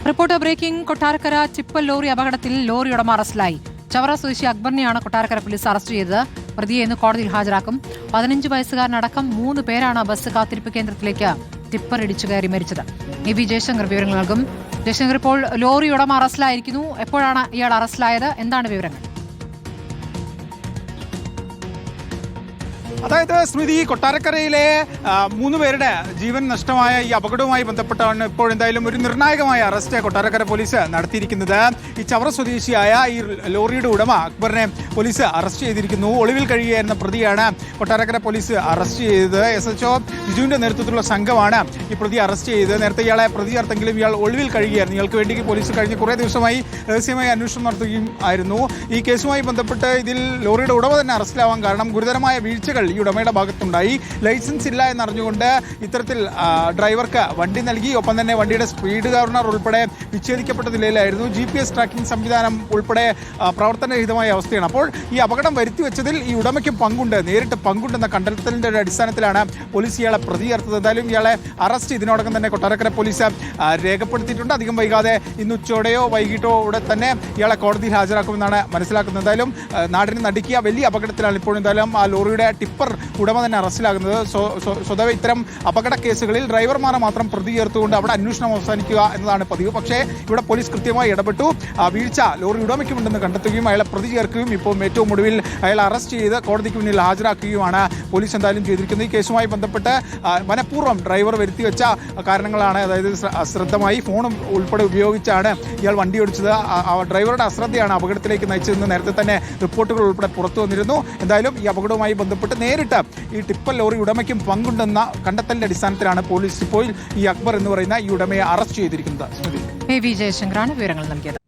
Report breaking. Kottarakkara ചിപ്പൽ lorry അപകടത്തിൽ lorry ഉടമ അറസ്റ്റിലായി. ചവറ സ്വദേശി അക്ബറിനെയാണ് കൊട്ടാരക്കര പോലീസ് അറസ്റ്റ് ചെയ്തത്. പ്രതിയെ ഇന്ന് കോടതിയിൽ ഹാജരാക്കും. 15 വയസ്സുകാരനടക്കം 3 പേരാണ് ബസ് കാത്തിരിപ്പ് കേന്ദ്രത്തിലേക്ക് ടിപ്പർ ഇടിച്ചു കയറി മരിച്ചത്. വി ജയശങ്കർ വിവരങ്ങൾ നൽകും. ജയശങ്കർ, ഇപ്പോൾ ലോറി ഉടമ അറസ്റ്റിലായിരിക്കുന്നു. എപ്പോഴാണ് ഇയാൾ അറസ്റ്റിലായത്? എന്താണ് വിവരങ്ങൾ? അതായത് സ്മൃതി, കൊട്ടാരക്കരയിലെ 3 പേരുടെ ജീവൻ നഷ്ടമായ ഈ അപകടവുമായി ബന്ധപ്പെട്ടാണ് ഇപ്പോൾ എന്തായാലും ഒരു നിർണായകമായ അറസ്റ്റ് കൊട്ടാരക്കര പോലീസ് നടത്തിയിരിക്കുന്നത്. ഈ ചവറ സ്വദേശിയായ ഈ ലോറിയുടെ ഉടമ അക്ബറിനെ പോലീസ് അറസ്റ്റ് ചെയ്തിരിക്കുന്നു. ഒളിവിൽ കഴിയുകയായിരുന്ന പ്രതിയാണ് കൊട്ടാരക്കര പോലീസ് അറസ്റ്റ് ചെയ്തത്. SHO ജിജുവിന്റെ നേതൃത്വത്തിലുള്ള സംഘമാണ് ഈ പ്രതി അറസ്റ്റ് ചെയ്തത്. നേരത്തെ ഇയാളെ പ്രതി ചേർത്തെങ്കിലും ഇയാൾ ഒളിവിൽ കഴിയുകയായിരുന്നു. ഇയാൾക്ക് വേണ്ടി പോലീസ് കഴിഞ്ഞ കുറേ ദിവസമായി രഹസ്യമായി അന്വേഷണം നടത്തുകയും ആയിരുന്നു. ഈ കേസുമായി ബന്ധപ്പെട്ട് ഇതിൽ ലോറിയുടെ ഉടമ തന്നെ അറസ്റ്റിലാവാൻ കാരണം ഗുരുതരമായ വീഴ്ചകൾ ഈ ഉടമയുടെ ഭാഗത്തുണ്ടായി. ലൈസൻസ് ഇല്ല എന്നറിഞ്ഞുകൊണ്ട് ഇത്തരത്തിൽ ഡ്രൈവർക്ക് വണ്ടി നൽകി. ഒപ്പം തന്നെ വണ്ടിയുടെ സ്പീഡ് ഗവർണർ ഉൾപ്പെടെ വിച്ഛേദിക്കപ്പെട്ട നിലയിലായിരുന്നു. GPS ട്രാക്കിംഗ് സംവിധാനം ഉൾപ്പെടെ പ്രവർത്തനരഹിതമായ അവസ്ഥയാണ്. അപ്പോൾ ഈ അപകടം വരുത്തി വെച്ചതിൽ ഈ ഉടമയ്ക്കും പങ്കുണ്ട്, നേരിട്ട് പങ്കുണ്ടെന്ന കണ്ടെത്തലിൻ്റെ ഒരു അടിസ്ഥാനത്തിലാണ് പോലീസ് ഇയാളെ പ്രതി ചേർത്തത്. എന്തായാലും ഇയാളെ അറസ്റ്റ് ഇതിനോടകം തന്നെ കൊട്ടാരക്കര പോലീസ് രേഖപ്പെടുത്തിയിട്ടുണ്ട്. അധികം വൈകാതെ ഇന്ന് ഉച്ചയോടെയോ വൈകിട്ടോ ഇവിടെ തന്നെ ഇയാളെ കോടതിയിൽ ഹാജരാക്കുമെന്നാണ് മനസ്സിലാക്കുന്നത്. എന്തായാലും നാടിന് നടുക്കിയ വലിയ അപകടത്തിലാണ് ഇപ്പോൾ എന്തായാലും ആ ലോറിയുടെ ടിപ്പർ ഉടമ തന്നെ അറസ്റ്റിലാകുന്നത്. സ്വതവേ ഇത്തരം അപകട കേസുകളിൽ ഡ്രൈവർമാരെ മാത്രം പ്രതി ചേർത്തുകൊണ്ട് അവിടെ അന്വേഷണം അവസാനിക്കുക എന്നതാണ് പതിവ്. പക്ഷേ ഇവിടെ പോലീസ് കൃത്യമായി ഇടപെട്ടു. വീഴ്ച ലോറി ഉടമയ്ക്കുമുണ്ടെന്ന് കണ്ടെത്തുകയും അയാളെ പ്രതി ചേർക്കുകയും ഇപ്പോൾ ഏറ്റവും ഒടുവിൽ അയാളെ അറസ്റ്റ് ചെയ്ത് കോടതിക്ക് മുന്നിൽ ഹാജരാക്കുകയുമാണ് പോലീസ് എന്തായാലും ചെയ്തിരിക്കുന്നത്. ഈ കേസുമായി ബന്ധപ്പെട്ട് മനഃപൂർവ്വം ഡ്രൈവർ വരുത്തി വെച്ച കാരണങ്ങളാണ്. അതായത് അശ്രദ്ധമായി ഫോണും ഉൾപ്പെടെ ഉപയോഗിച്ചാണ് ഇയാൾ വണ്ടി ഓടിച്ചത്. ഡ്രൈവറുടെ അശ്രദ്ധയാണ് അപകടത്തിലേക്ക് നയിച്ചതെന്ന് നേരത്തെ തന്നെ റിപ്പോർട്ടുകൾ ഉൾപ്പെടെ പുറത്തു വന്നിരുന്നു. എന്തായാലും ഈ അപകടവുമായി ബന്ധപ്പെട്ട് നേരിട്ട് ഈ ടിപ്പർ ലോറി ഉടമയ്ക്കും പങ്കുണ്ടെന്ന കണ്ടെത്തലിന്റെ അടിസ്ഥാനത്തിലാണ് പോലീസ് ഇപ്പോൾ ഈ അക്ബർ എന്ന് പറയുന്ന ഈ ഉടമയെ അറസ്റ്റ് ചെയ്തിരിക്കുന്നത്. വി ജയശങ്കറാണ് വിവരങ്ങൾ നൽകിയത്.